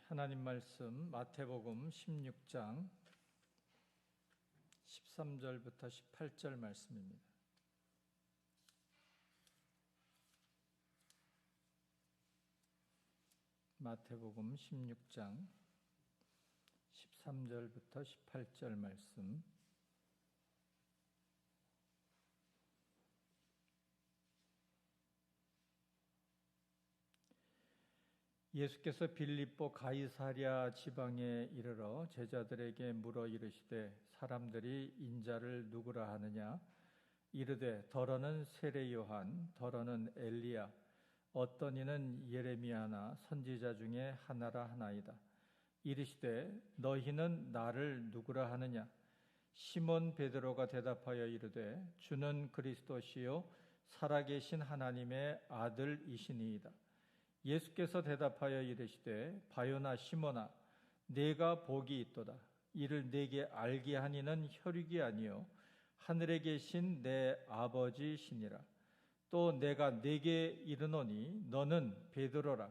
하나님 말씀 마태복음 16장 13절부터 18절 말씀입니다. 마태복음 16장 13절부터 18절 말씀. 예수께서 빌립보 가이사랴 지방에 이르러 제자들에게 물어 이르시되 사람들이 인자를 누구라 하느냐? 이르되 더러는 세례 요한, 더러는 엘리야, 어떤 이는 예레미야나 선지자 중에 하나라 하나이다. 이르시되 너희는 나를 누구라 하느냐? 시몬 베드로가 대답하여 이르되 주는 그리스도시요 살아계신 하나님의 아들이시니이다. 예수께서 대답하여 이르시되 바요나 시몬아, 내가 복이 있도다. 이를 내게 알게 하니는 혈육이 아니요 하늘에 계신 내 아버지시니라. 또 내가 내게 이르노니 너는 베드로라.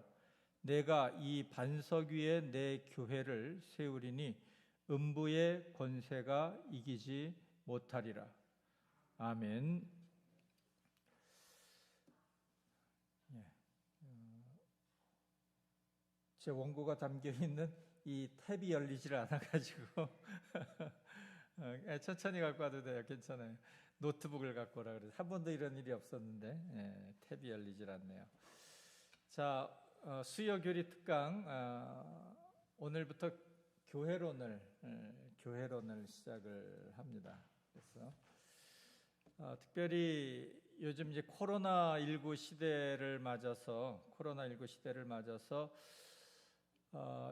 내가 이 반석 위에 내 교회를 세우리니 음부의 권세가 이기지 못하리라. 아멘. 제 원고가 담겨있는 이 탭이 열리지를 않아가지고 천천히 갖고 와도 돼요. 괜찮아요. 노트북을 갖고 오라 그래서 한 번도 이런 일이 없었는데 탭이 열리질 않네요. 자, 수요 교리 특강 오늘부터 교회론을 시작을 합니다. 그래서 특별히 요즘 이제 코로나19 시대를 맞아서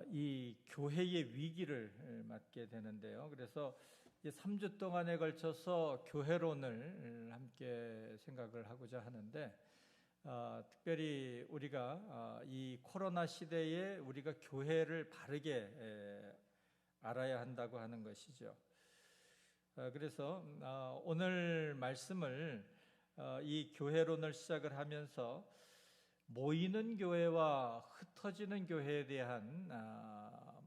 이 교회의 위기를 맞게 되는데요. 그래서 3주 동안에 걸쳐서 교회론을 함께 생각을 하고자 하는데, 특별히 우리가 이 코로나 시대에 우리가 교회를 바르게 알아야 한다고 하는 것이죠. 그래서 오늘 말씀을 이 교회론을 시작을 하면서 모이는 교회와 흩어지는 교회에 대한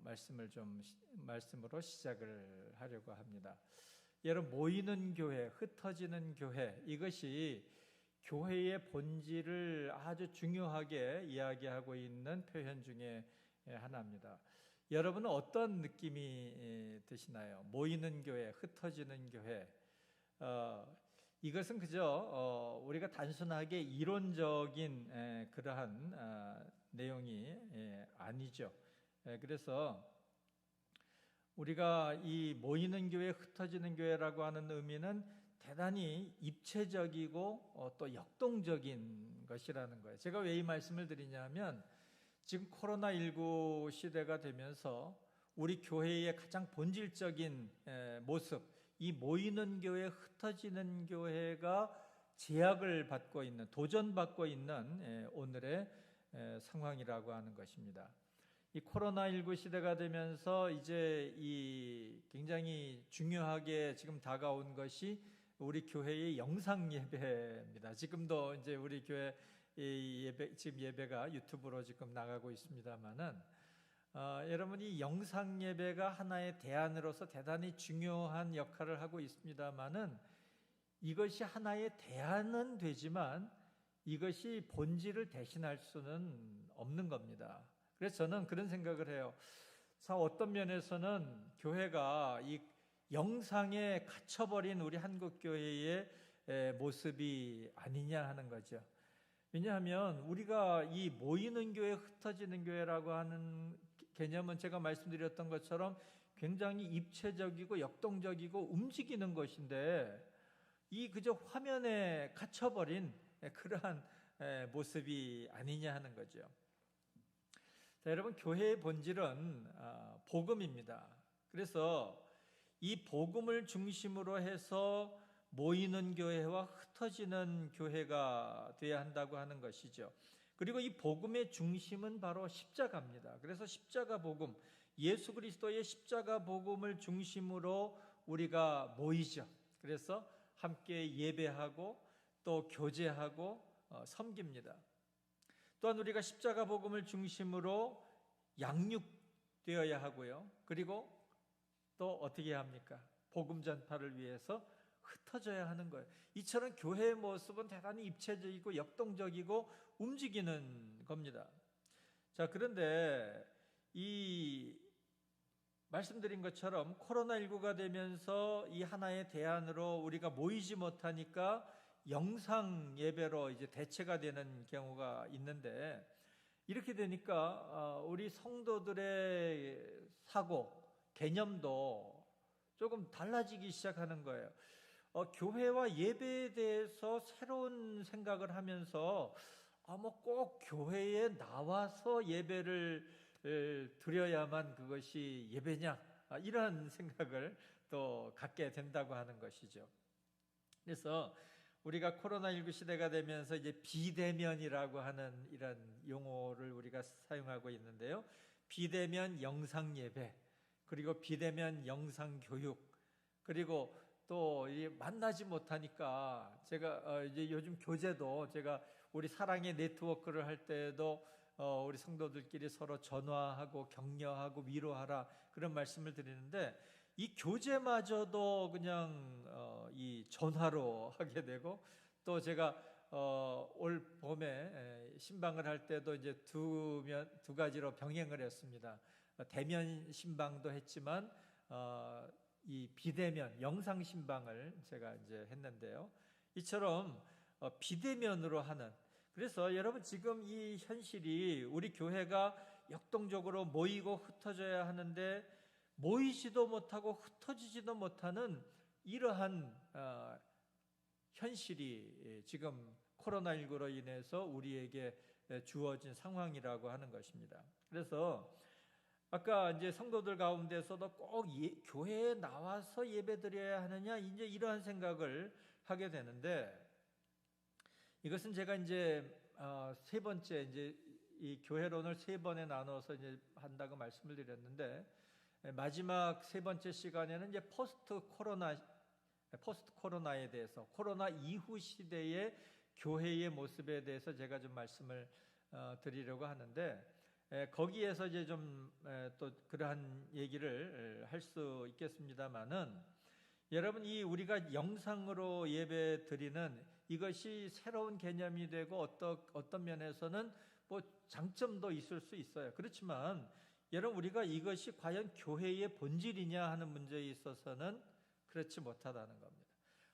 말씀으로 시작을 하려고 합니다. 여러분, 모이는 교회, 흩어지는 교회, 이것이 교회의 본질을 아주 중요하게 이야기하고 있는 표현 중에 하나입니다. 여러분은 어떤 느낌이 드시나요? 모이는 교회, 흩어지는 교회. 이것은 그저 우리가 단순하게 이론적인 그러한 내용이 아니죠. 그래서 우리가 이 모이는 교회, 흩어지는 교회라고 하는 의미는 대단히 입체적이고 또 역동적인 것이라는 거예요. 제가 왜 이 말씀을 드리냐면 지금 코로나19 시대가 되면서 우리 교회의 가장 본질적인 모습, 이 모이는 교회, 흩어지는 교회가 제약을 받고 있는, 도전받고 있는 오늘의 상황이라고 하는 것입니다. 이 코로나19 시대가 되면서 이제 이 굉장히 중요하게 지금 다가온 것이 우리 교회의 영상 예배입니다. 지금도 이제 우리 교회 지금 예배가 유튜브로 지금 나가고 있습니다만은 여러분이 영상 예배가 하나의 대안으로서 대단히 중요한 역할을 하고 있습니다만은 이것이 하나의 대안은 되지만 이것이 본질을 대신할 수는 없는 겁니다. 그래서 저는 그런 생각을 해요. 어떤 면에서는 교회가 이 영상에 갇혀버린 우리 한국 교회의 모습이 아니냐 하는 거죠. 왜냐하면 우리가 이 모이는 교회, 흩어지는 교회라고 하는 개념은 제가 말씀드렸던 것처럼 굉장히 입체적이고 역동적이고 움직이는 것인데 이 그저 화면에 갇혀버린 그러한 모습이 아니냐 하는 거죠. 자, 여러분, 교회의 본질은 복음입니다. 그래서 이 복음을 중심으로 해서 모이는 교회와 흩어지는 교회가 되어야 한다고 하는 것이죠. 그리고 이 복음의 중심은 바로 십자가입니다. 그래서 십자가 복음, 예수 그리스도의 십자가 복음을 중심으로 우리가 모이죠. 그래서 함께 예배하고 또 교제하고 섬깁니다. 또한 우리가 십자가 복음을 중심으로 양육 되어야 하고요. 그리고 또 어떻게 합니까? 복음 전파를 위해서 흩어져야 하는 거예요. 이처럼 교회의 모습은 대단히 입체적이고 역동적이고 움직이는 겁니다. 자, 그런데 이 말씀드린 것처럼 코로나19가 되면서 이 하나의 대안으로 우리가 모이지 못하니까 영상 예배로 이제 대체가 되는 경우가 있는데, 이렇게 되니까 우리 성도들의 사고, 개념도 조금 달라지기 시작하는 거예요. 교회와 예배에 대해서 새로운 생각을 하면서 뭐 꼭 교회에 나와서 예배를 드려야만 그것이 예배냐, 이런 생각을 또 갖게 된다고 하는 것이죠. 그래서 우리가 코로나19 시대가 되면서 이제 비대면이라고 하는 이런 용어를 우리가 사용하고 있는데요. 비대면 영상 예배, 그리고 비대면 영상 교육, 그리고 또 만나지 못하니까 제가 이제 요즘 교제도 제가 우리 사랑의 네트워크를 할 때에도 우리 성도들끼리 서로 전화하고 격려하고 위로하라, 그런 말씀을 드리는데, 이 교제마저도 그냥 이 전화로 하게 되고, 또 제가 올 봄에 신방을 할 때도 이제 두 가지로 병행을 했습니다. 대면 신방도 했지만 이 비대면 영상 신방을 제가 이제 했는데요. 이처럼 비대면으로 하는, 그래서 여러분 지금 이 현실이 우리 교회가 역동적으로 모이고 흩어져야 하는데 모이지도 못하고 흩어지지도 못하는 이러한 현실이 지금 코로나19로 인해서 우리에게 주어진 상황이라고 하는 것입니다. 그래서 아까 이제 성도들 가운데서도 꼭 교회에 나와서 예배드려야 하느냐, 이제 이러한 생각을 하게 되는데, 이것은 제가 이제 세 번째 이제 이 교회론을 세 번에 나눠서 이제 한다고 말씀을 드렸는데, 마지막 세 번째 시간에는 이제 포스트 코로나에 대해서, 코로나 이후 시대의 교회의 모습에 대해서 제가 좀 말씀을 드리려고 하는데, 거기에서 이제 좀 또 그러한 얘기를 할 수 있겠습니다만은, 여러분 이 우리가 영상으로 예배 드리는 이것이 새로운 개념이 되고 어떤 면에서는 뭐 장점도 있을 수 있어요. 그렇지만 여러분 우리가 이것이 과연 교회의 본질이냐 하는 문제에 있어서는 그렇지 못하다는 겁니다.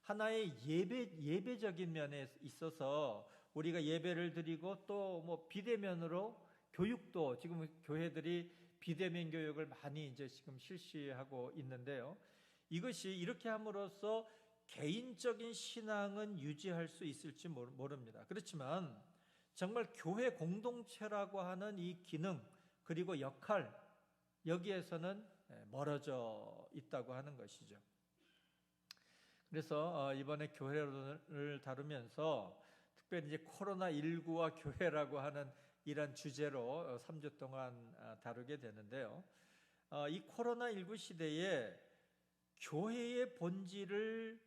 하나의 예배적인 면에 있어서 우리가 예배를 드리고 또 뭐 비대면으로 교육도, 지금 교회들이 비대면 교육을 많이 이제 지금 실시하고 있는데요. 이것이 이렇게 함으로써 개인적인 신앙은 유지할 수 있을지 모릅니다. 그렇지만 정말 교회 공동체라고 하는 이 기능, 그리고 역할, 여기에서는 멀어져 있다고 하는 것이죠. 그래서 이번에 교회를 다루면서 특별히 이제 코로나19와 교회라고 하는 이런 주제로 3주 동안 다루게 되는데요. 이 코로나19 시대에 교회의 본질을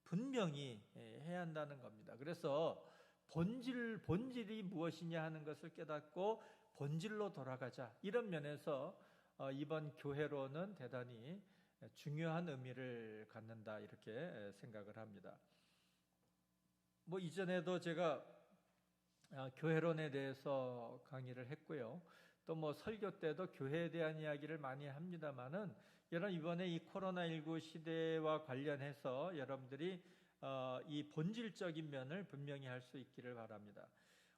분명히 해야 한다는 겁니다. 그래서 본질이 무엇이냐 하는 것을 깨닫고 본질로 돌아가자, 이런 면에서 이번 교회로는 대단히 중요한 의미를 갖는다, 이렇게 생각을 합니다. 뭐 이전에도 제가 교회론에 대해서 강의를 했고요. 또 뭐 설교 때도 교회에 대한 이야기를 많이 합니다만은, 여러분 이번에 이 코로나19 시대와 관련해서 여러분들이 이 본질적인 면을 분명히 할 수 있기를 바랍니다.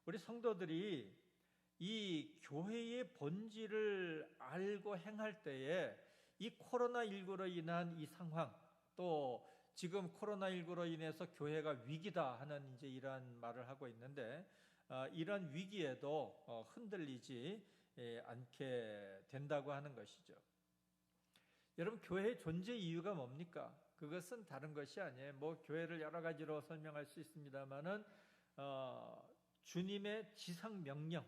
우리 성도들이 이 교회의 본질을 알고 행할 때에 이 코로나19로 인한 이 상황, 또 지금 코로나19로 인해서 교회가 위기다 하는 이제 이러한 말을 하고 있는데, 이런 위기에도 흔들리지 않게 된다고 하는 것이죠. 여러분 교회의 존재 이유가 뭡니까? 그것은 다른 것이 아니에요. 뭐 교회를 여러 가지로 설명할 수 있습니다만은 주님의 지상 명령,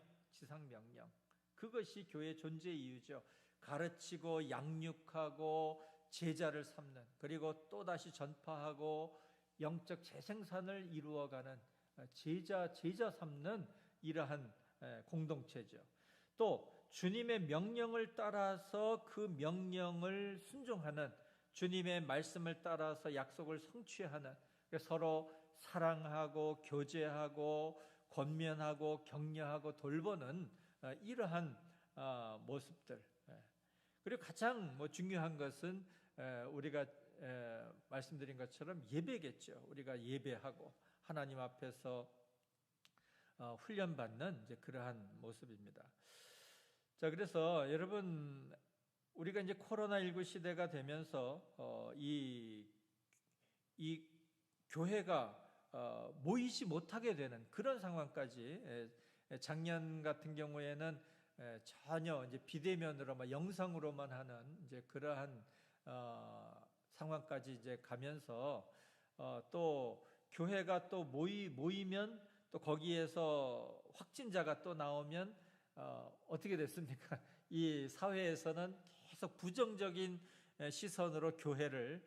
그것이 교회의 존재 이유죠. 가르치고 양육하고 제자를 삼는, 그리고 또다시 전파하고 영적 재생산을 이루어가는 제자 삼는 이러한 공동체죠. 또 주님의 명령을 따라서 그 명령을 순종하는, 주님의 말씀을 따라서 약속을 성취하는, 서로 사랑하고 교제하고 권면하고 격려하고 돌보는 이러한 모습들. 그리고 가장 중요한 것은 우리가 말씀드린 것처럼 예배겠죠. 우리가 예배하고 하나님 앞에서 훈련받는 이제 그러한 모습입니다. 자, 그래서 여러분, 우리가 이제 코로나19 시대가 되면서 이 교회가 모이지 못하게 되는 그런 상황까지, 작년 같은 경우에는 전혀 이제 비대면으로만, 영상으로만 하는 이제 그러한 상황까지 이제 가면서 또 교회가 또 모이면 또 거기에서 확진자가 또 나오면 어떻게 됐습니까? 이 사회에서는 계속 부정적인 시선으로 교회를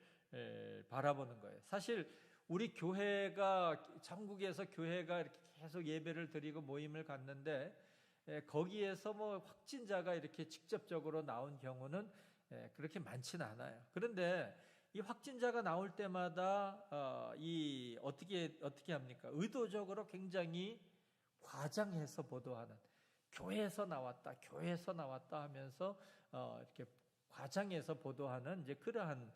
바라보는 거예요. 사실 우리 교회가, 전국에서 교회가 이렇게 계속 예배를 드리고 모임을 갖는데 거기에서 확진자가 이렇게 직접적으로 나온 경우는 그렇게 많지는 않아요. 그런데 이 확진자가 나올 때마다 어떻게 합니까? 의도적으로 굉장히 과장해서 보도하는, 교회에서 나왔다 하면서 이렇게 과장해서 보도하는 이제 그러한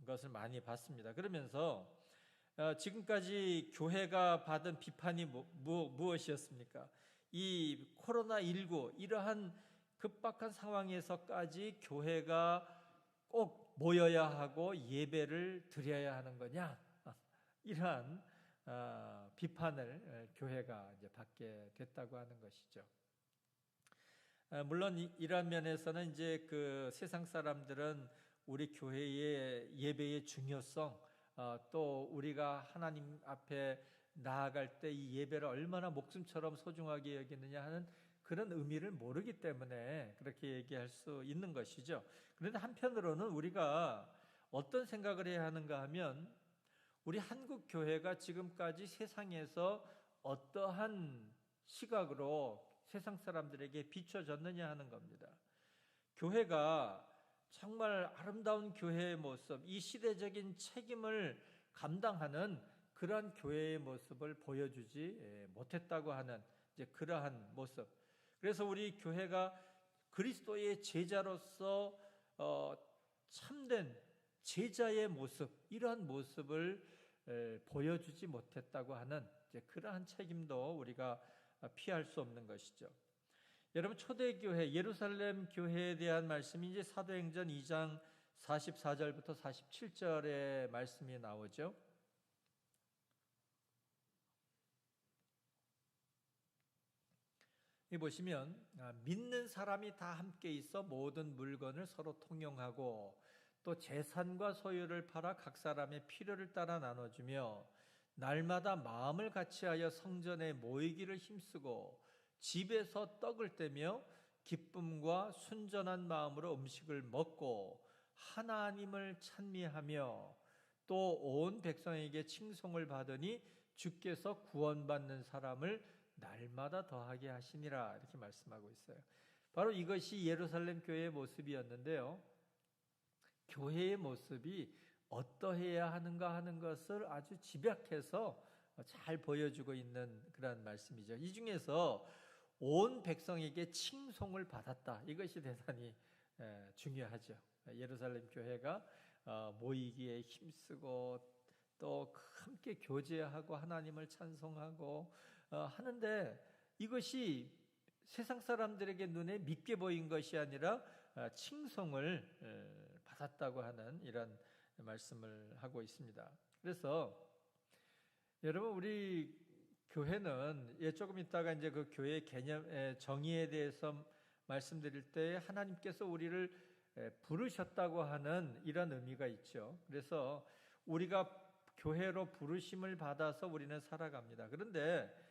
것을 많이 봤습니다. 그러면서 지금까지 교회가 받은 비판이 무엇이었습니까? 이 코로나19 이러한 급박한 상황에서까지 교회가 꼭 모여야 하고 예배를 드려야 하는 거냐? 이러한 비판을 교회가 이제 받게 됐다고 하는 것이죠. 물론 이러한 면에서는 이제 그 세상 사람들은 우리 교회의 예배의 중요성, 또 우리가 하나님 앞에 나아갈 때 이 예배를 얼마나 목숨처럼 소중하게 여기느냐 하는 그런 의미를 모르기 때문에 그렇게 얘기할 수 있는 것이죠. 그런데 한편으로는 우리가 어떤 생각을 해야 하는가 하면, 우리 한국 교회가 지금까지 세상에서 어떠한 시각으로 세상 사람들에게 비춰졌느냐 하는 겁니다. 교회가 정말 아름다운 교회의 모습, 이 시대적인 책임을 감당하는 그러한 교회의 모습을 보여주지 못했다고 하는 이제 그러한 모습. 그래서 우리 교회가 그리스도의 제자로서 참된 제자의 모습, 이러한 모습을 보여주지 못했다고 하는 이제 그러한 책임도 우리가 피할 수 없는 것이죠. 여러분, 초대교회, 예루살렘 교회에 대한 말씀이 이제 사도행전 2장 44절부터 47절의 말씀이 나오죠. 이 보시면 믿는 사람이 다 함께 있어 모든 물건을 서로 통용하고 또 재산과 소유를 팔아 각 사람의 필요를 따라 나눠주며 날마다 마음을 같이하여 성전에 모이기를 힘쓰고 집에서 떡을 떼며 기쁨과 순전한 마음으로 음식을 먹고 하나님을 찬미하며 또 온 백성에게 칭송을 받으니 주께서 구원받는 사람을 날마다 더하게 하시니라, 이렇게 말씀하고 있어요. 바로 이것이 예루살렘 교회의 모습이었는데요. 교회의 모습이 어떠해야 하는가 하는 것을 아주 집약해서 잘 보여주고 있는 그런 말씀이죠. 이 중에서 온 백성에게 칭송을 받았다, 이것이 대단히 중요하죠. 예루살렘 교회가 모이기에 힘쓰고 또 함께 교제하고 하나님을 찬송하고 하는데, 이것이 세상 사람들에게 눈에 밉게 보인 것이 아니라 칭송을 받았다고 하는 이런 말씀을 하고 있습니다. 그래서 여러분, 우리 교회는 조금 있다가 이제 그 교회 개념의 정의에 대해서 말씀드릴 때 하나님께서 우리를 부르셨다고 하는 이런 의미가 있죠. 그래서 우리가 교회로 부르심을 받아서 우리는 살아갑니다. 그런데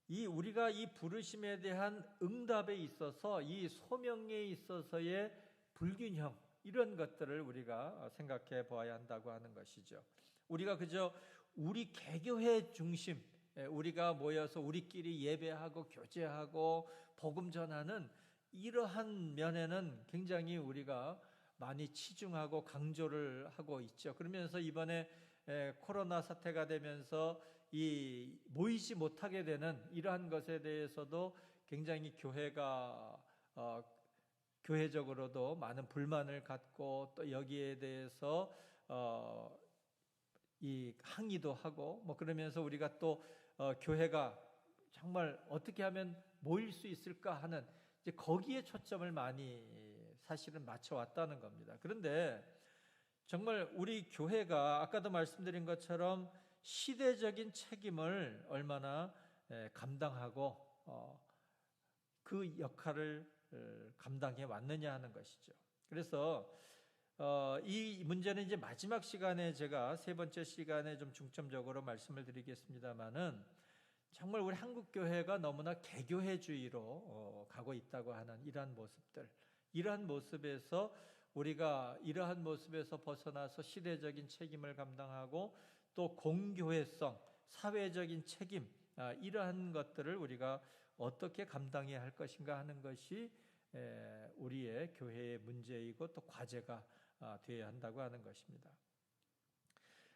우리가 이 부르심에 대한 응답에 있어서, 이 소명에 있어서의 불균형, 이런 것들을 우리가 생각해 보아야 한다고 하는 것이죠. 우리가 그저 우리 개교회 중심, 우리가 모여서 우리끼리 예배하고 교제하고 복음 전하는 이러한 면에는 굉장히 우리가 많이 치중하고 강조를 하고 있죠. 그러면서 이번에 코로나 사태가 되면서 이 모이지 못하게 되는 이러한 것에 대해서도 굉장히 교회가 교회적으로도 많은 불만을 갖고 또 여기에 대해서 이 항의도 하고 뭐 그러면서 우리가 또 교회가 정말 어떻게 하면 모일 수 있을까 하는 이제 거기에 초점을 많이 사실은 맞춰왔다는 겁니다. 그런데 정말 우리 교회가 아까도 말씀드린 것처럼 시대적인 책임을 얼마나 감당하고 그 역할을 감당해 왔느냐 하는 것이죠. 그래서 이 문제는 이제 마지막 시간에 제가 세 번째 시간에 좀 중점적으로 말씀을 드리겠습니다만은 정말 우리 한국 교회가 너무나 개교회주의로 가고 있다고 하는 이러한 모습들, 이러한 모습에서 우리가 이러한 모습에서 벗어나서 시대적인 책임을 감당하고 또 공교회성, 사회적인 책임, 이러한 것들을 우리가 어떻게 감당해야 할 것인가 하는 것이 우리의 교회의 문제이고 또 과제가 되어야 한다고 하는 것입니다.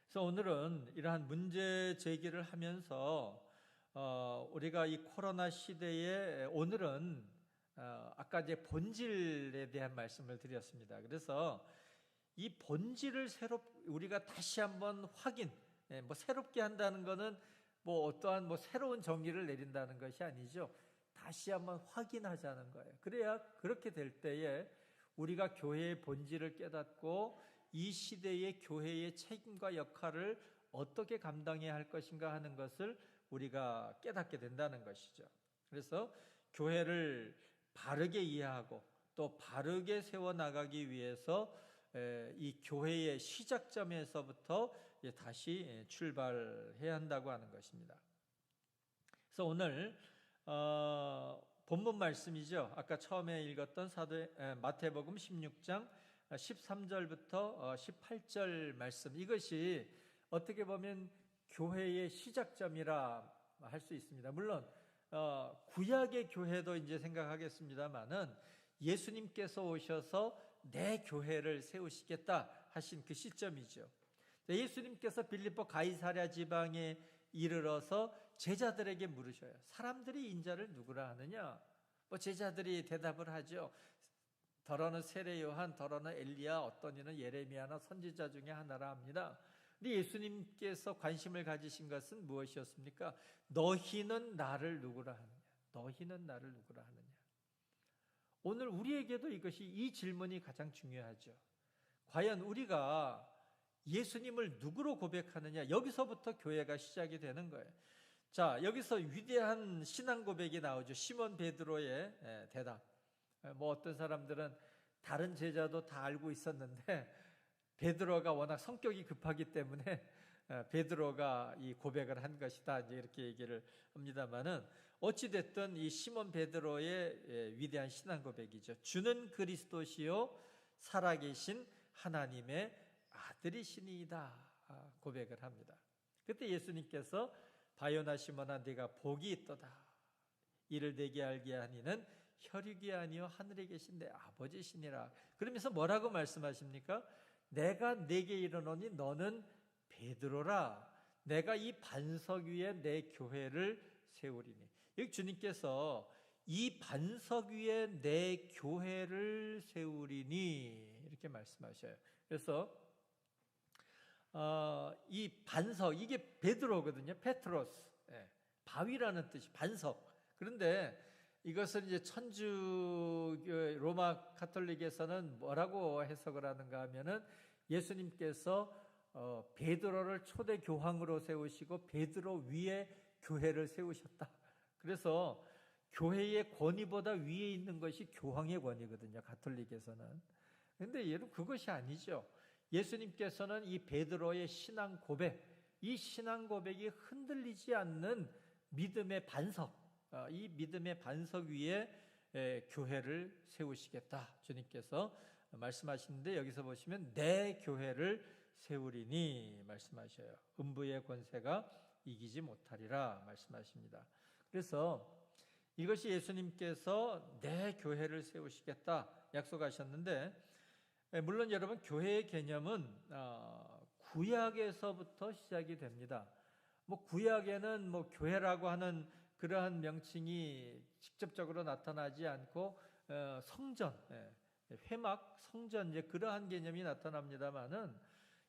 그래서 오늘은 이러한 문제 제기를 하면서 우리가 이 코로나 시대에 오늘은 아까 이제 본질에 대한 말씀을 드렸습니다. 그래서 이 본질을 우리가 다시 한번 확인, 뭐 새롭게 한다는 것은 뭐 어떠한 뭐 새로운 정의를 내린다는 것이 아니죠. 다시 한번 확인하자는 거예요. 그래야 그렇게 될 때에 우리가 교회의 본질을 깨닫고 이 시대의 교회의 책임과 역할을 어떻게 감당해야 할 것인가 하는 것을 우리가 깨닫게 된다는 것이죠. 그래서 교회를 바르게 이해하고 또 바르게 세워나가기 위해서 이 교회의 시작점에서부터 다시 출발해야 한다고 하는 것입니다. 그래서 오늘 본문 말씀이죠. 아까 처음에 읽었던 마태복음 16장 13절부터 18절 말씀, 이것이 어떻게 보면 교회의 시작점이라 할 수 있습니다. 물론 구약의 교회도 이제 생각하겠습니다만은 예수님께서 오셔서 내 교회를 세우시겠다 하신 그 시점이죠. 예수님께서 빌립보 가이사랴 지방에 이르러서 제자들에게 물으셔요. 사람들이 인자를 누구라 하느냐? 뭐 제자들이 대답을 하죠. 더러는 세례 요한, 더러는 엘리야, 어떤 이는 예레미야나 선지자 중에 하나라 합니다. 근데 예수님께서 관심을 가지신 것은 무엇이었습니까? 너희는 나를 누구라 하느냐? 너희는 나를 누구라 하느냐? 오늘 우리에게도 이 질문이 가장 중요하죠. 과연 우리가 예수님을 누구로 고백하느냐? 여기서부터 교회가 시작이 되는 거예요. 자, 여기서 위대한 신앙 고백이 나오죠. 시몬 베드로의 대답. 뭐 어떤 사람들은 다른 제자도 다 알고 있었는데 베드로가 워낙 성격이 급하기 때문에 베드로가 이 고백을 한 것이다, 이제 이렇게 얘기를 합니다만은 어찌 됐든 이 시몬 베드로의 위대한 신앙 고백이죠. 주는 그리스도시요 살아계신 하나님의 아들이시니이다 고백을 합니다. 그때 예수님께서 바요나 시몬아 네가 복이 있도다. 이를 내게 알게 하니는 혈육이 아니요 하늘에 계신 내 아버지시니라. 그러면서 뭐라고 말씀하십니까? 내가 네게 이르노니 너는 베드로라. 내가 이 반석 위에 내 교회를 세우리니. 여기 주님께서 이 반석 위에 내 교회를 세우리니 이렇게 말씀하셔요. 그래서 이 반석, 이게 베드로거든요. 페트로스, 바위라는 뜻이 반석. 그런데 이것을 이제 천주교 로마 카톨릭에서는 뭐라고 해석을 하는가 하면은 예수님께서 베드로를 초대 교황으로 세우시고 베드로 위에 교회를 세우셨다. 그래서 교회의 권위보다 위에 있는 것이 교황의 권위거든요, 가톨릭에서는. 그런데 여러분 그것이 아니죠. 예수님께서는 이 베드로의 신앙 고백, 이 신앙 고백이 흔들리지 않는 믿음의 반석, 이 믿음의 반석 위에 교회를 세우시겠다 주님께서 말씀하시는데, 여기서 보시면 내 교회를 세우리니 말씀하셔요. 음부의 권세가 이기지 못하리라 말씀하십니다. 그래서 이것이 예수님께서 내 교회를 세우시겠다 약속하셨는데, 물론 여러분 교회의 개념은 구약에서부터 시작이 됩니다. 구약에는 교회라고 하는 그러한 명칭이 직접적으로 나타나지 않고 성전, 회막, 성전 이제 그러한 개념이 나타납니다만은,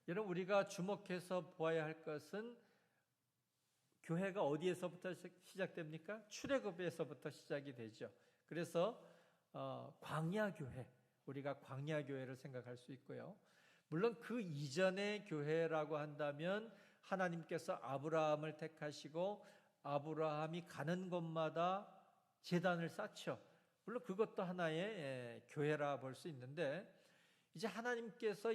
여러분 우리가 주목해서 보아야 할 것은 교회가 어디에서부터 시작됩니까? 출애굽에서부터 시작이 되죠. 그래서 광야교회, 우리가 광야교회를 생각할 수 있고요. 물론 그 이전의 교회라고 한다면 하나님께서 아브라함을 택하시고 아브라함이 가는 곳마다 제단을 쌓죠. 물론 그것도 하나의 교회라 볼 수 있는데, 이제 하나님께서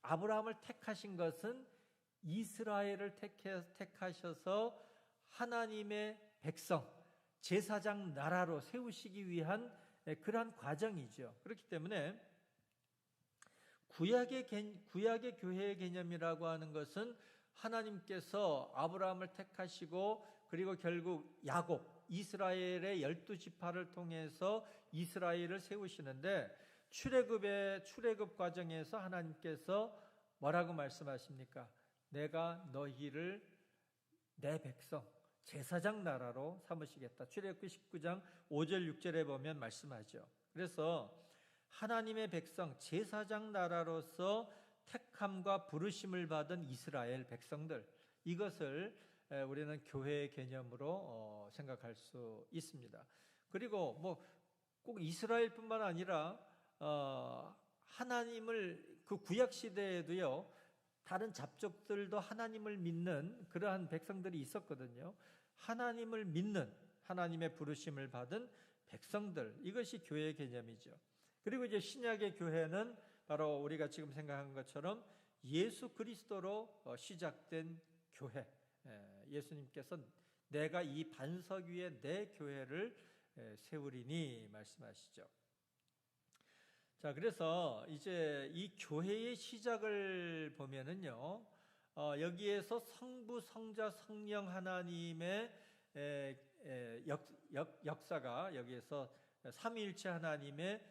아브라함을 택하신 것은 이스라엘을 택하셔서 하나님의 백성, 제사장 나라로 세우시기 위한 그러한 과정이죠. 그렇기 때문에 구약의 교회의 개념이라고 하는 것은 하나님께서 아브라함을 택하시고 그리고 결국 야곱, 이스라엘의 12지파를 통해서 이스라엘을 세우시는데, 출애굽 과정에서 하나님께서 뭐라고 말씀하십니까? 내가 너희를 내 백성, 제사장 나라로 삼으시겠다. 출애굽기 19장 5절 6절에 보면 말씀하죠. 그래서 하나님의 백성, 제사장 나라로서 택함과 부르심을 받은 이스라엘 백성들, 이것을 우리는 교회의 개념으로 생각할 수 있습니다. 그리고 꼭 이스라엘뿐만 아니라 하나님을, 그 구약 시대에도요, 다른 잡족들도 하나님을 믿는 그러한 백성들이 있었거든요. 하나님을 믿는, 하나님의 부르심을 받은 백성들, 이것이 교회의 개념이죠. 그리고 이제 신약의 교회는 바로 우리가 지금 생각한 것처럼 예수 그리스도로 시작된 교회. 예수님께서 내가 이 반석 위에 내 교회를 세우리니 말씀하시죠. 자, 그래서 이제 이 교회의 시작을 보면은요, 여기에서 성부, 성자, 성령 하나님의 역사가, 여기에서 삼위일체 하나님의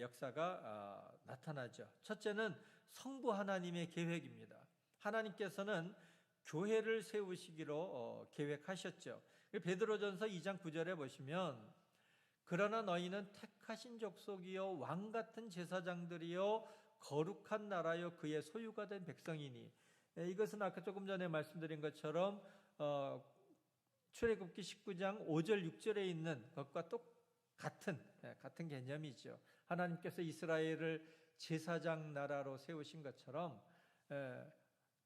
역사가 나타나죠. 첫째는 성부 하나님의 계획입니다. 하나님께서는 교회를 세우시기로 계획하셨죠. 베드로전서 2장 9절에 보시면, 그러나 너희는 택하신 족속이요 왕 같은 제사장들이요 거룩한 나라요 그의 소유가 된 백성이니. 이것은 아까 조금 전에 말씀드린 것처럼 출애굽기 19장 5절 6절에 있는 것과 같은 개념이죠. 하나님께서 이스라엘을 제사장 나라로 세우신 것처럼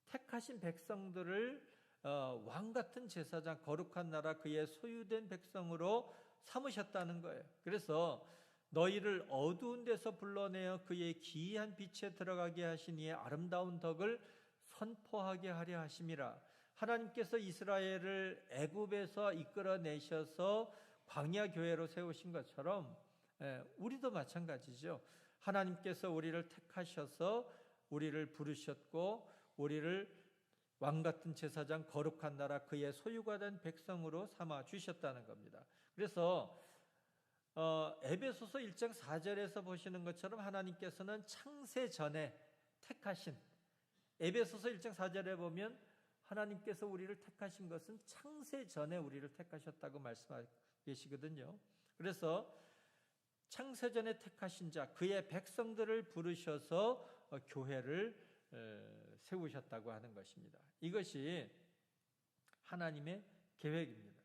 택하신 백성들을 왕 같은 제사장, 거룩한 나라 그의 소유된 백성으로 삼으셨다는 거예요. 그래서 너희를 어두운 데서 불러내어 그의 기이한 빛에 들어가게 하신 이의 아름다운 덕을 선포하게 하려 하심이라. 하나님께서 이스라엘을 애굽에서 이끌어내셔서 광야 교회로 세우신 것처럼 우리도 마찬가지죠. 하나님께서 우리를 택하셔서 우리를 부르셨고 우리를 왕같은 제사장, 거룩한 나라 그의 소유가 된 백성으로 삼아 주셨다는 겁니다. 그래서 에베소서 1장 4절에서 보시는 것처럼 하나님께서는 창세 전에 택하신, 에베소서 1장 4절에 보면 하나님께서 우리를 택하신 것은 창세 전에 우리를 택하셨다고 말씀하고 계시거든요. 그래서 창세 전에 택하신 자, 그의 백성들을 부르셔서 교회를 세우셨다고 하는 것입니다. 이것이 하나님의 계획입니다.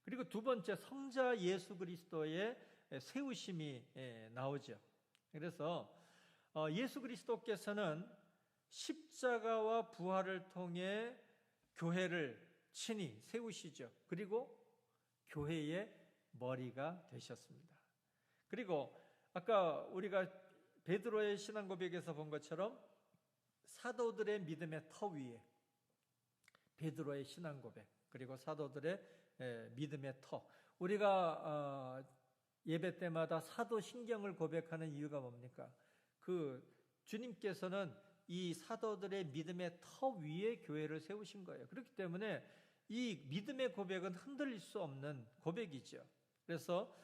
그리고 두 번째, 성자 예수 그리스도의 세우심이 나오죠. 그래서 예수 그리스도께서는 십자가와 부활을 통해 교회를 친히 세우시죠. 그리고 교회의 머리가 되셨습니다. 그리고 아까 우리가 베드로의 신앙 고백에서 본 것처럼 사도들의 믿음의 터 위에, 베드로의 신앙 고백 그리고 사도들의 믿음의 터, 우리가 예배 때마다 사도신경을 고백하는 이유가 뭡니까? 그 주님께서는 이 사도들의 믿음의 터 위에 교회를 세우신 거예요. 그렇기 때문에 이 믿음의 고백은 흔들릴 수 없는 고백이죠. 그래서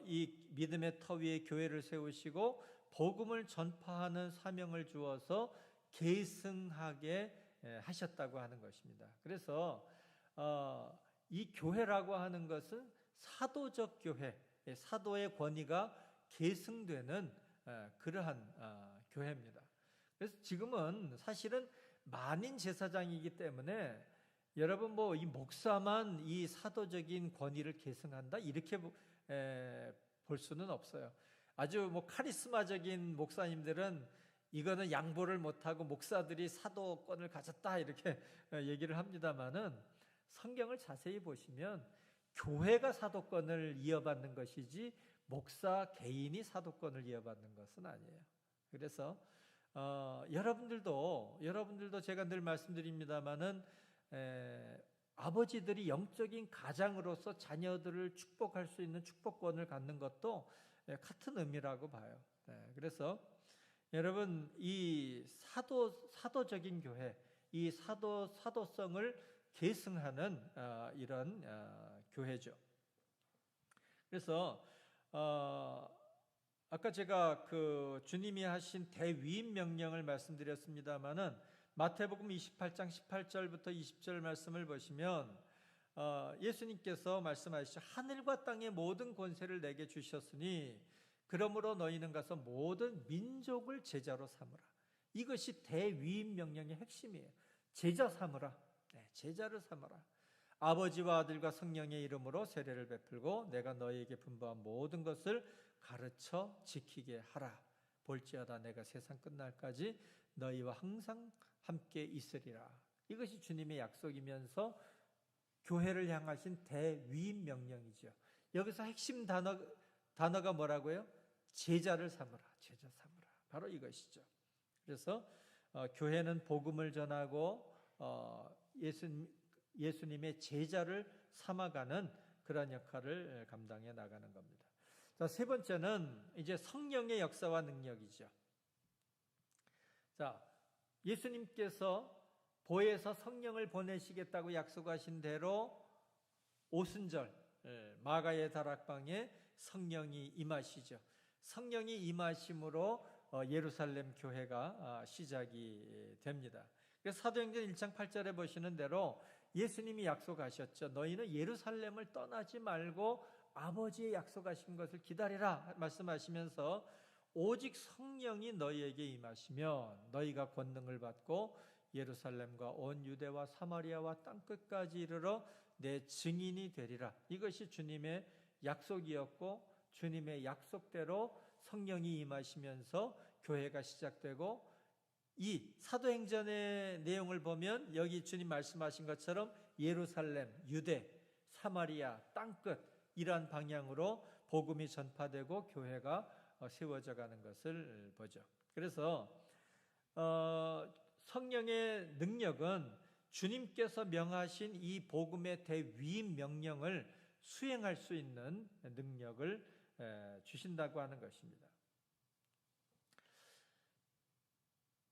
이 믿음의 터 위에 교회를 세우시고 복음을 전파하는 사명을 주어서 계승하게 하셨다고 하는 것입니다. 그래서 이 교회라고 하는 것은 사도적 교회, 사도의 권위가 계승되는 그러한 교회입니다. 그래서 지금은 사실은 만인 제사장이기 때문에 여러분 뭐 이 목사만 이 사도적인 권위를 계승한다 이렇게 볼 수는 없어요. 아주 뭐 카리스마적인 목사님들은 이거는 양보를 못하고 목사들이 사도권을 가졌다 이렇게 얘기를 합니다만은 성경을 자세히 보시면 교회가 사도권을 이어받는 것이지 목사 개인이 사도권을 이어받는 것은 아니에요. 그래서 여러분들도 제가 늘 말씀드립니다마는 아버지들이 영적인 가장으로서 자녀들을 축복할 수 있는 축복권을 갖는 것도 같은 의미라고 봐요. 그래서 여러분 이 사도적인 교회, 이 사도성을 계승하는 이런 교회죠. 그래서 아까 제가 그 주님이 하신 대위임 명령을 말씀드렸습니다마는 마태복음 28장 18절부터 20절 말씀을 보시면 예수님께서 말씀하시죠. 하늘과 땅의 모든 권세를 내게 주셨으니 그러므로 너희는 가서 모든 민족을 제자로 삼으라. 이것이 대위임 명령의 핵심이에요. 제자 삼으라. 제자를 삼으라. 아버지와 아들과 성령의 이름으로 세례를 베풀고 내가 너희에게 분부한 모든 것을 가르쳐 지키게 하라. 볼지어다 내가 세상 끝날까지 너희와 항상 함께 있으리라. 이것이 주님의 약속이면서 교회를 향하신 대위임 명령이죠. 여기서 핵심 단어가 뭐라고요? 제자를 삼으라. 제자 삼으라. 바로 이것이죠. 그래서 교회는 복음을 전하고 예수님의 제자를 삼아가는 그런 역할을 감당해 나가는 겁니다. 자, 세 번째는 이제 성령의 역사와 능력이죠. 자, 예수님께서 보혜사 성령을 보내시겠다고 약속하신 대로 오순절 마가의 다락방에 성령이 임하시죠. 성령이 임하심으로 예루살렘 교회가 시작이 됩니다. 그래서 사도행전 1장 8절에 보시는 대로 예수님이 약속하셨죠. 너희는 예루살렘을 떠나지 말고 아버지의 약속하신 것을 기다리라 말씀하시면서 오직 성령이 너희에게 임하시면 너희가 권능을 받고 예루살렘과 온 유대와 사마리아와 땅끝까지 이르러 내 증인이 되리라. 이것이 주님의 약속이었고 주님의 약속대로 성령이 임하시면서 교회가 시작되고 이 사도행전의 내용을 보면 여기 주님 말씀하신 것처럼 예루살렘, 유대, 사마리아, 땅끝 이러한 방향으로 복음이 전파되고 교회가 세워져 가는 것을 보죠. 그래서 성령의 능력은 주님께서 명하신 이 복음의 대위임 명령을 수행할 수 있는 능력을 주신다고 하는 것입니다.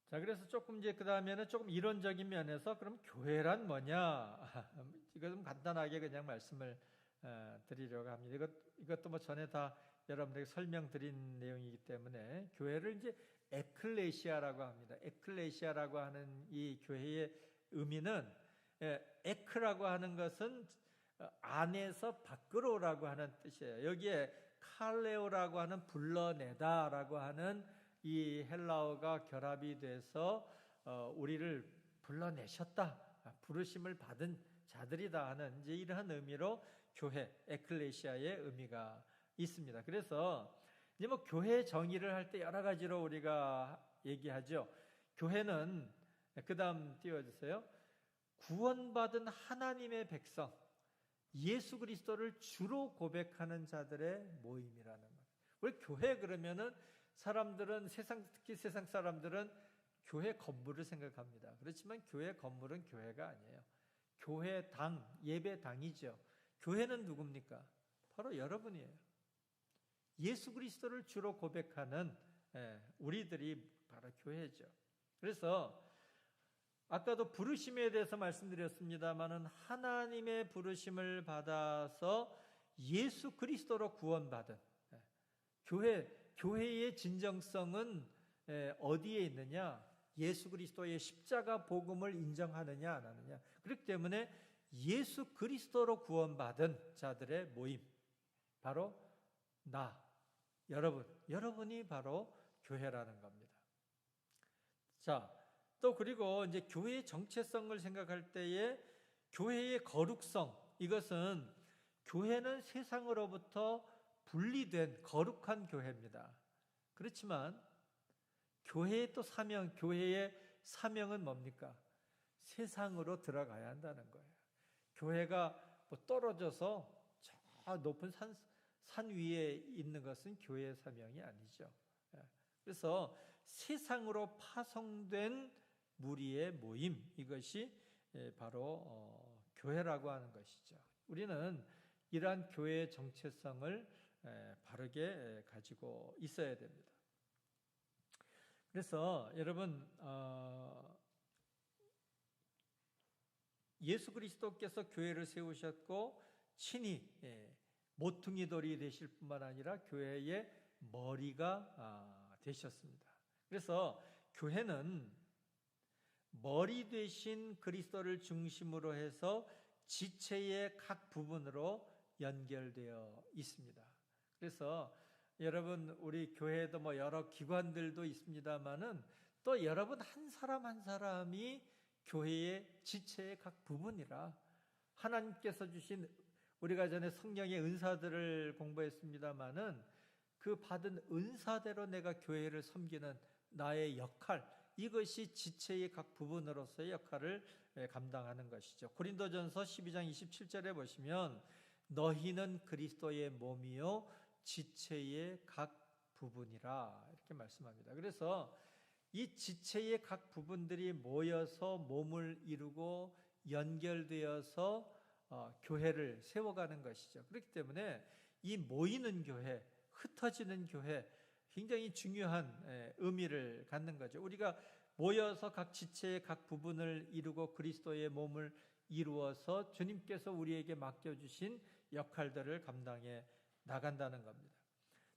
자, 그래서 조금 이제 그 다음에는 조금 이론적인 면에서 그럼 교회란 뭐냐? 이거 좀 간단하게 그냥 말씀을 드리려고 합니다. 이것도 뭐 전에 다 여러분들에게 설명드린 내용이기 때문에 교회를 이제 에클레시아라고 합니다. 에클레시아라고 하는 이 교회의 의미는 에크라고 하는 것은 안에서 밖으로라고 하는 뜻이에요. 여기에 칼레오라고 하는 불러내다라고 하는 이 헬라어가 결합이 돼서 우리를 불러내셨다, 부르심을 받은 자들이다 하는 이제 이러한 의미로 교회, 에클레시아의 의미가 있습니다. 그래서 이제 뭐 교회 정의를 할 때 여러 가지로 우리가 얘기하죠. 교회는 그 다음 띄워주세요. 구원받은 하나님의 백성, 예수 그리스도를 주로 고백하는 자들의 모임이라는 것. 우리 교회 그러면은 사람들은 특히 세상 사람들은 교회 건물을 생각합니다. 그렇지만 교회 건물은 교회가 아니에요. 교회당, 예배당이죠. 교회는 누굽니까? 바로 여러분이에요. 예수 그리스도를 주로 고백하는 우리들이 바로 교회죠. 그래서 아까도 부르심에 대해서 말씀드렸습니다마는 하나님의 부르심을 받아서 예수 그리스도로 구원받은 교회의 진정성은 어디에 있느냐? 예수 그리스도의 십자가 복음을 인정하느냐 안 하느냐. 그렇기 때문에 예수 그리스도로 구원받은 자들의 모임, 바로 여러분이 바로 교회라는 겁니다. 자, 또 그리고 이제 교회의 정체성을 생각할 때에 교회의 거룩성, 이것은 교회는 세상으로부터 분리된 거룩한 교회입니다. 그렇지만 교회의 또 교회의 사명은 뭡니까? 세상으로 들어가야 한다는 거예요. 교회가 떨어져서 저 높은 산 위에 있는 것은 교회의 사명이 아니죠. 그래서 세상으로 파송된 무리의 모임, 이것이 바로 교회라고 하는 것이죠. 우리는 이러한 교회의 정체성을 바르게 가지고 있어야 됩니다. 그래서 여러분, 예수 그리스도께서 교회를 세우셨고 친히 모퉁이 돌이 되실 뿐만 아니라 교회의 머리가 되셨습니다. 그래서 교회는 머리 되신 그리스도를 중심으로 해서 지체의 각 부분으로 연결되어 있습니다. 그래서 여러분, 우리 교회에도 여러 기관들도 있습니다만은 또 여러분 한 사람 한 사람이 교회의 지체의 각 부분이라, 하나님께서 주신, 우리가 전에 성령의 은사들을 공부했습니다마는 그 받은 은사대로 내가 교회를 섬기는 나의 역할, 이것이 지체의 각 부분으로서의 역할을 감당하는 것이죠. 고린도전서 12장 27절에 보시면 너희는 그리스도의 몸이요 지체의 각 부분이라, 이렇게 말씀합니다. 그래서 이 지체의 각 부분들이 모여서 몸을 이루고 연결되어서 교회를 세워가는 것이죠. 그렇기 때문에 이 모이는 교회, 흩어지는 교회, 굉장히 중요한 의미를 갖는 거죠. 우리가 모여서 각 지체의 각 부분을 이루고 그리스도의 몸을 이루어서 주님께서 우리에게 맡겨주신 역할들을 감당해 나간다는 겁니다.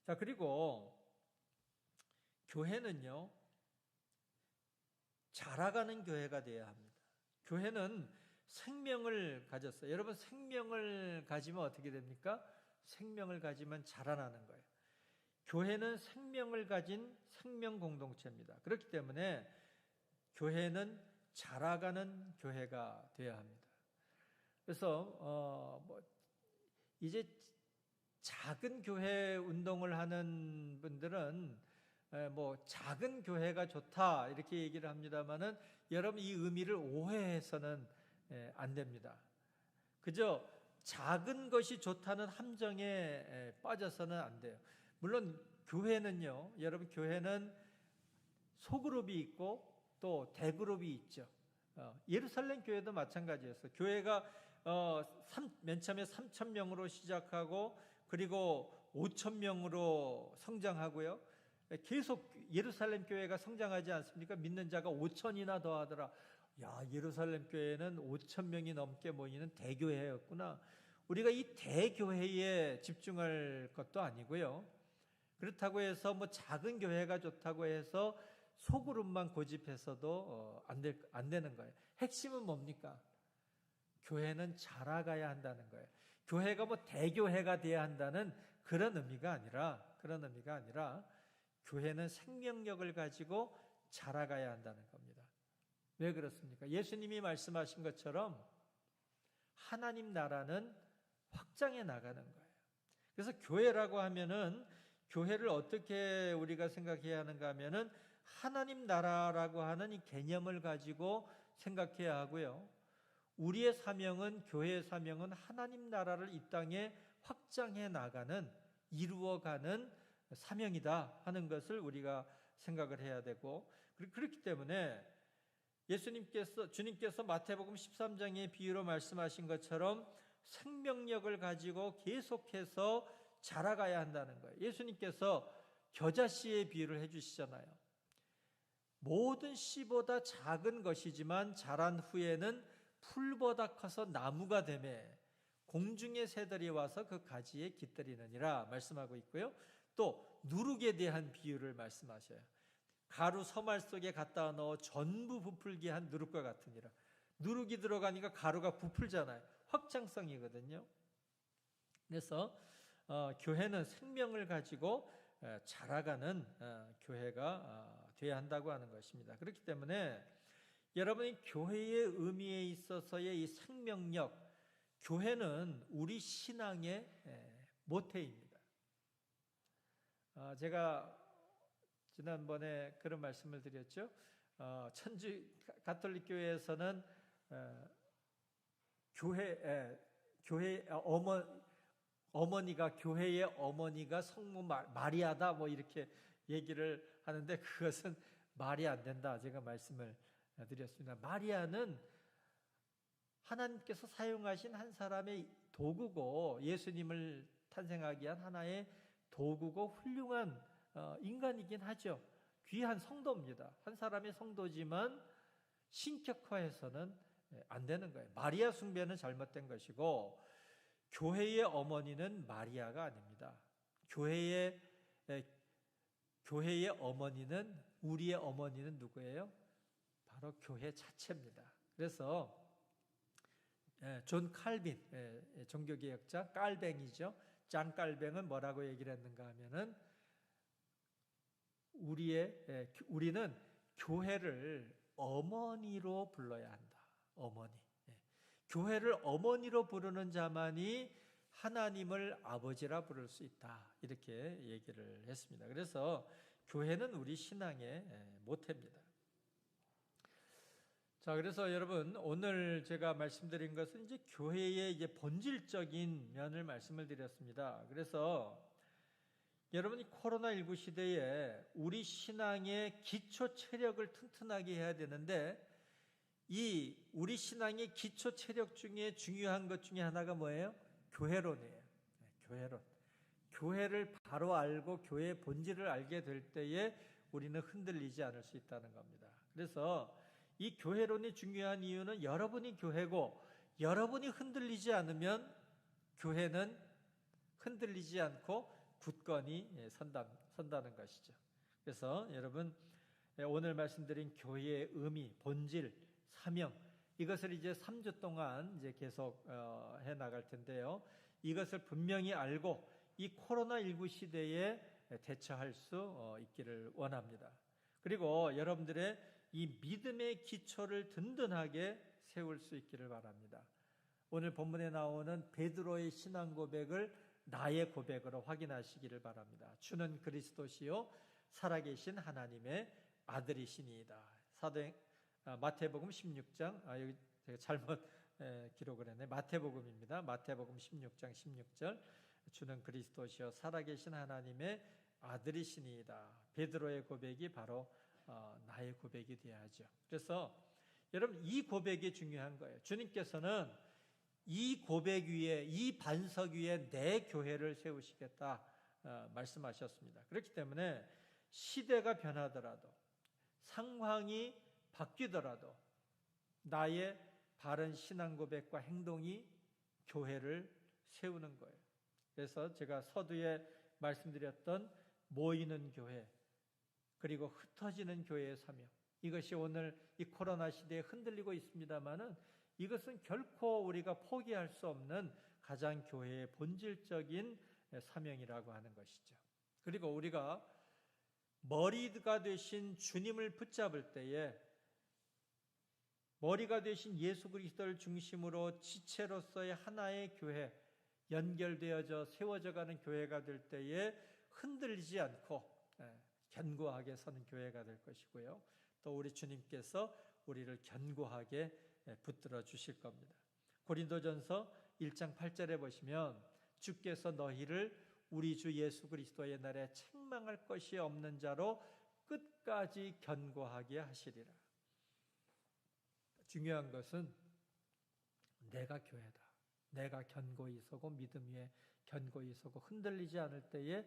자, 그리고 교회는요, 자라가는 교회가 되어야 합니다. 교회는 생명을 가졌어요. 여러분, 생명을 가지면 어떻게 됩니까? 생명을 가지면 자라나는 거예요. 교회는 생명을 가진 생명 공동체입니다. 그렇기 때문에 교회는 자라가는 교회가 되어야 합니다. 그래서 이제 작은 교회 운동을 하는 분들은 작은 교회가 좋다 이렇게 얘기를 합니다만은 여러분, 이 의미를 오해해서는 안 됩니다. 그저 작은 것이 좋다는 함정에 빠져서는 안 돼요. 물론 교회는요, 여러분, 교회는 소그룹이 있고 또 대그룹이 있죠. 예루살렘 교회도 마찬가지였어요. 교회가 맨 처음에 3,000명으로 시작하고 그리고 5,000명으로 성장하고요. 계속 예루살렘 교회가 성장하지 않습니까? 믿는 자가 5,000이나 더하더라. 야, 예루살렘 교회는 5,000명이 넘게 모이는 대교회였구나. 우리가 이 대교회에 집중할 것도 아니고요. 그렇다고 해서 작은 교회가 좋다고 해서 소그룹만 고집해서도 안 되는 거예요. 핵심은 뭡니까? 교회는 자라가야 한다는 거예요. 교회가 대교회가 돼야 한다는 그런 의미가 아니라 교회는 생명력을 가지고 자라가야 한다는 겁니다. 왜 그렇습니까? 예수님이 말씀하신 것처럼 하나님 나라는 확장해 나가는 거예요. 그래서 교회라고 하면은, 교회를 어떻게 우리가 생각해야 하는가 하면은 하나님 나라라고 하는 이 개념을 가지고 생각해야 하고요. 우리의 사명은, 교회의 사명은 하나님 나라를 이 땅에 확장해 나가는, 이루어가는 사명이다 하는 것을 우리가 생각을 해야 되고, 그렇기 때문에 주님께서 마태복음 13장의 비유로 말씀하신 것처럼 생명력을 가지고 계속해서 자라가야 한다는 거예요. 예수님께서 겨자씨의 비유를 해주시잖아요. 모든 씨보다 작은 것이지만 자란 후에는 풀보다 커서 나무가 되매 공중의 새들이 와서 그 가지에 깃들이느니라 말씀하고 있고요. 또 누룩에 대한 비유를 말씀하셔요. 가루 서말 속에 갖다 넣어 전부 부풀게 한 누룩과 같으니라. 누룩이 들어가니까 가루가 부풀잖아요. 확장성이거든요. 그래서 교회는 생명을 가지고 자라가는 교회가 되어야 한다고 하는 것입니다. 그렇기 때문에 여러분이 교회의 의미에 있어서의 이 생명력, 교회는 우리 신앙의 모태입니다. 제가 지난번에 그런 말씀을 드렸죠. 천주 가톨릭 교회에서는 교회 어머니가 교회의 어머니가 성모 마리아다 뭐 이렇게 얘기를 하는데 그것은 말이 안 된다. 제가 말씀을 드렸습니다. 마리아는 하나님께서 사용하신 한 사람의 도구고 예수님을 탄생하게 한 하나의 도구고 훌륭한 인간이긴 하죠. 귀한 성도입니다. 한 사람의 성도지만 신격화해서는 안 되는 거예요. 마리아 숭배는 잘못된 것이고 교회의 어머니는 마리아가 아닙니다. 교회의 어머니는, 우리의 어머니는 누구예요? 바로 교회 자체입니다. 그래서 존 칼빈 종교개혁자 깔뱅이죠. 장 깔뱅은 뭐라고 얘기를 했는가 하면은 우리는 교회를 어머니로 불러야 한다. 어머니. 교회를 어머니로 부르는 자만이 하나님을 아버지라 부를 수 있다. 이렇게 얘기를 했습니다. 그래서 교회는 우리 신앙의 모태입니다. 자, 그래서 여러분 오늘 제가 말씀드린 것은 이제 교회의 이제 본질적인 면을 말씀을 드렸습니다. 그래서 여러분이 코로나19 시대에 우리 신앙의 기초 체력을 튼튼하게 해야 되는데 이 우리 신앙의 기초 체력 중에 중요한 것 중에 하나가 뭐예요? 교회론이에요. 교회론. 교회를 바로 알고 교회의 본질을 알게 될 때에 우리는 흔들리지 않을 수 있다는 겁니다. 그래서 이 교회론이 중요한 이유는 여러분이 교회고 여러분이 흔들리지 않으면 교회는 흔들리지 않고 굳건히 선다는 것이죠. 그래서 여러분 오늘 말씀드린 교회의 의미, 본질, 사명 이것을 이제 3주 동안 이제 계속 해 나갈 텐데요. 이것을 분명히 알고 이 코로나19 시대에 대처할 수 있기를 원합니다. 그리고 여러분들의 이 믿음의 기초를 든든하게 세울 수 있기를 바랍니다. 오늘 본문에 나오는 베드로의 신앙 고백을 나의 고백으로 확인하시기를 바랍니다. 주는 그리스도시요 살아계신 하나님의 아들이시니이다. 마태복음 16장 여기 제가 잘못 기록을 했네. 마태복음입니다. 마태복음 16장 16절 주는 그리스도시요 살아계신 하나님의 아들이시니이다. 베드로의 고백이 바로 나의 고백이 되어야죠. 그래서 여러분 이 고백이 중요한 거예요. 주님께서는 이 고백 위에 이 반석 위에 내 교회를 세우시겠다 말씀하셨습니다. 그렇기 때문에 시대가 변하더라도 상황이 바뀌더라도 나의 바른 신앙 고백과 행동이 교회를 세우는 거예요. 그래서 제가 서두에 말씀드렸던 모이는 교회 그리고 흩어지는 교회의 사명 이것이 오늘 이 코로나 시대에 흔들리고 있습니다마는 이것은 결코 우리가 포기할 수 없는 가장 교회의 본질적인 사명이라고 하는 것이죠. 그리고 우리가 머리가 되신 주님을 붙잡을 때에 머리가 되신 예수 그리스도를 중심으로 지체로서의 하나의 교회 연결되어져 세워져가는 교회가 될 때에 흔들리지 않고 견고하게 서는 교회가 될 것이고요. 또 우리 주님께서 우리를 견고하게 붙들어 주실 겁니다. 고린도전서 1장 8절에 보시면 주께서 너희를 우리 주 예수 그리스도의 날에 책망할 것이 없는 자로 끝까지 견고하게 하시리라. 중요한 것은 내가 교회다. 내가 견고히 서고 믿음 위에 견고히 서고 흔들리지 않을 때에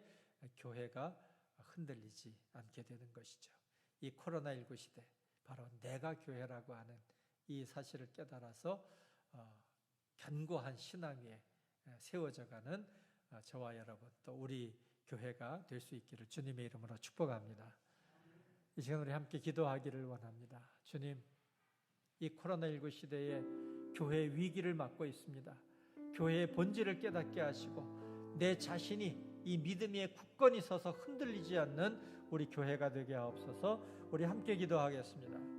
교회가 흔들리지 않게 되는 것이죠. 이 코로나19 시대, 바로 내가 교회라고 하는 이 사실을 깨달아서 견고한 신앙 위에 세워져가는 저와 여러분, 또 우리 교회가 될 수 있기를 주님의 이름으로 축복합니다. 이 시간 우리 함께 기도하기를 원합니다. 주님, 이 코로나19 시대에 교회의 위기를 맞고 있습니다. 교회의 본질을 깨닫게 하시고 내 자신이 이 믿음 위에 굳건히 서서 흔들리지 않는 우리 교회가 되게 하옵소서. 우리 함께 기도하겠습니다.